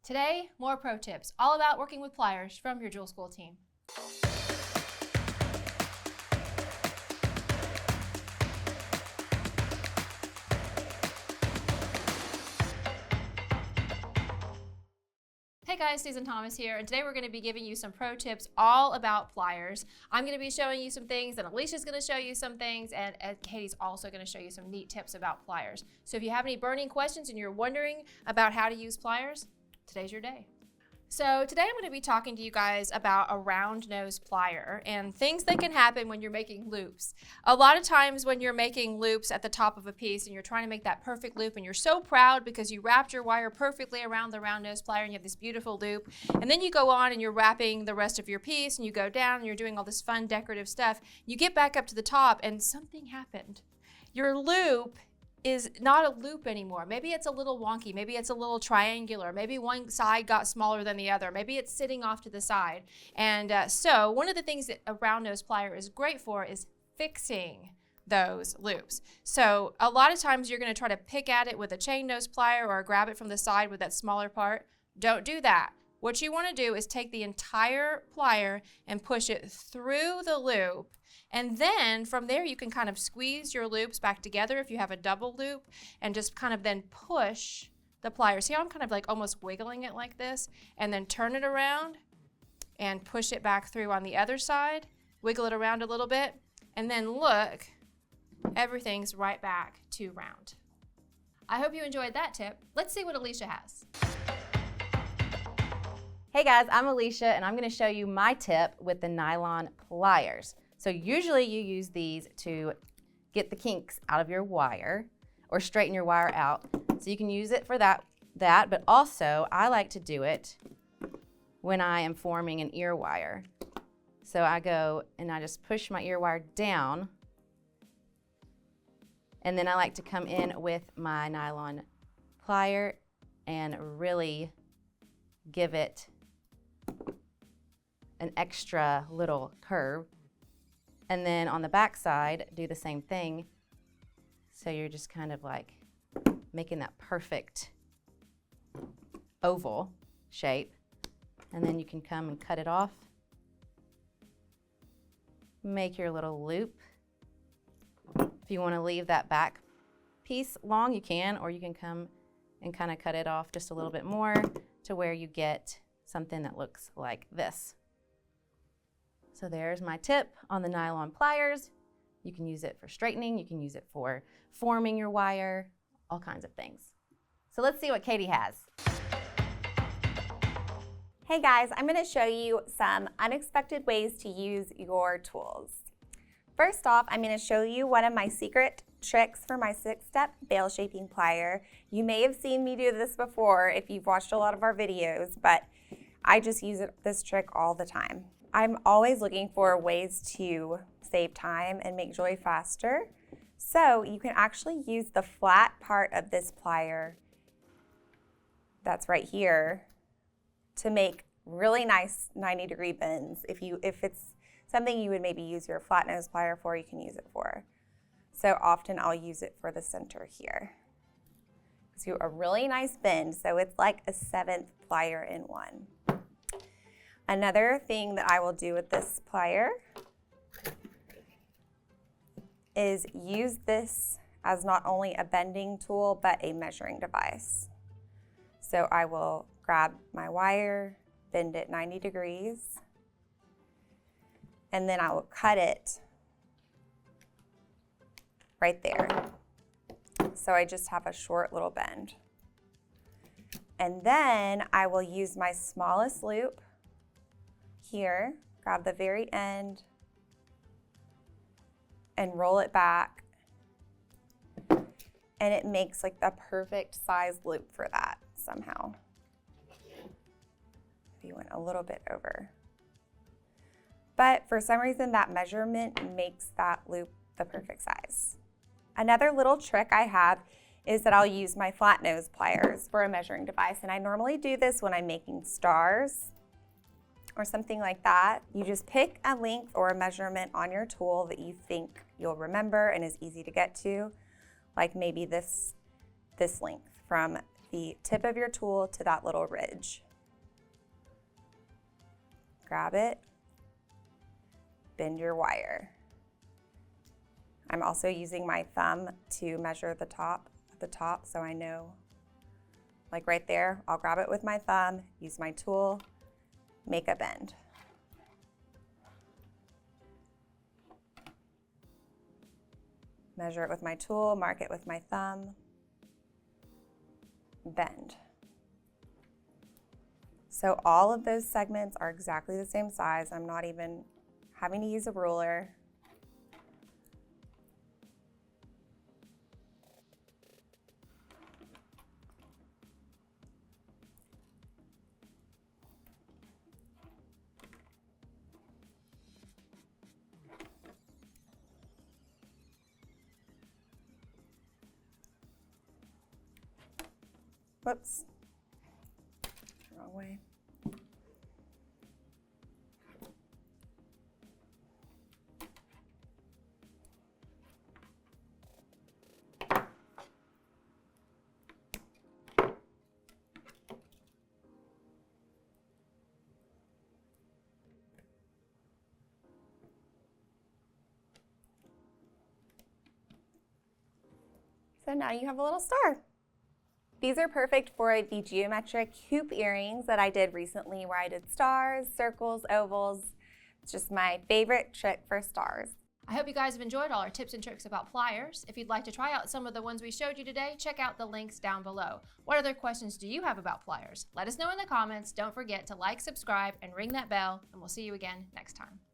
Today, more pro tips, all about working with pliers from your Jewel School team. Hey guys, Susan Thomas here, and today we're going to be giving you some pro tips all about pliers. I'm going to be showing you some things, and Alicia's going to show you some things, and Katie's also going to show you some neat tips about pliers. So if you have any burning questions and you're wondering about how to use pliers, today's your day. So today I'm going to be talking to you guys about a round nose plier and things that can happen when you're making loops. A lot of times when you're making loops at the top of a piece and you're trying to make that perfect loop and you're so proud because you wrapped your wire perfectly around the round nose plier and you have this beautiful loop, and then you go on and you're wrapping the rest of your piece and you go down and you're doing all this fun decorative stuff. You get back up to the top and something happened. Your loop is not a loop anymore. Maybe it's a little wonky. Maybe it's a little triangular. Maybe one side got smaller than the other. Maybe it's sitting off to the side. And so one of the things that a round nose plier is great for is fixing those loops. So a lot of times you're going to try to pick at it with a chain nose plier or grab it from the side with that smaller part. Don't do that. What you want to do is take the entire plier and push it through the loop. And then from there, you can kind of squeeze your loops back together if you have a double loop and just kind of then push the plier. See how I'm kind of like almost wiggling it like this, and then turn it around and push it back through on the other side, wiggle it around a little bit, and then look, everything's right back to round. I hope you enjoyed that tip. Let's see what Alicia has. Hey guys, I'm Alicia and I'm going to show you my tip with the nylon pliers. So usually you use these to get the kinks out of your wire or straighten your wire out. So you can use it for that, but also I like to do it when I am forming an ear wire. So I go and I just push my ear wire down, and then I like to come in with my nylon plier and really give it an extra little curve. And then on the back side, do the same thing. So you're just kind of like making that perfect oval shape. And then you can come and cut it off. Make your little loop. If you want to leave that back piece long, you can, or you can come and kind of cut it off just a little bit more to where you get something that looks like this. So there's my tip on the nylon pliers. You can use it for straightening, you can use it for forming your wire, all kinds of things. So let's see what Katy has. Hey guys, I'm going to show you some unexpected ways to use your tools. First off, I'm going to show you one of my secret tricks for my 6-step bale shaping plier. You may have seen me do this before if you've watched a lot of our videos, but I just use this trick all the time. I'm always looking for ways to save time and make joy faster. So you can actually use the flat part of this plier that's right here to make really nice 90-degree bends. If it's something you would maybe use your flat nose plier for, you can use it for. So often I'll use it for the center here. So a really nice bend, so it's like a 7th plier in one. Another thing that I will do with this plier is use this as not only a bending tool, but a measuring device. So I will grab my wire, bend it 90 degrees, and then I will cut it right there. So I just have a short little bend. And then I will use my smallest loop here, grab the very end and roll it back, and it makes like the perfect size loop for that somehow. If you went a little bit over. But for some reason that measurement makes that loop the perfect size. Another little trick I have is that I'll use my flat nose pliers for a measuring device, and I normally do this when I'm making stars or something like that. You just pick a length or a measurement on your tool that you think you'll remember and is easy to get to, like maybe this length from the tip of your tool to that little ridge. Grab it, bend your wire. I'm also using my thumb to measure the top at the top so I know, like right there, I'll grab it with my thumb, use my tool, make a bend. Measure it with my tool, mark it with my thumb, bend. So all of those segments are exactly the same size. I'm not even having to use a ruler. Whoops, wrong way. So now you have a little star. These are perfect for the geometric hoop earrings that I did recently where I did stars, circles, ovals. It's just my favorite trick for stars. I hope you guys have enjoyed all our tips and tricks about pliers. If you'd like to try out some of the ones we showed you today, check out the links down below. What other questions do you have about pliers? Let us know in the comments. Don't forget to like, subscribe, and ring that bell, and we'll see you again next time.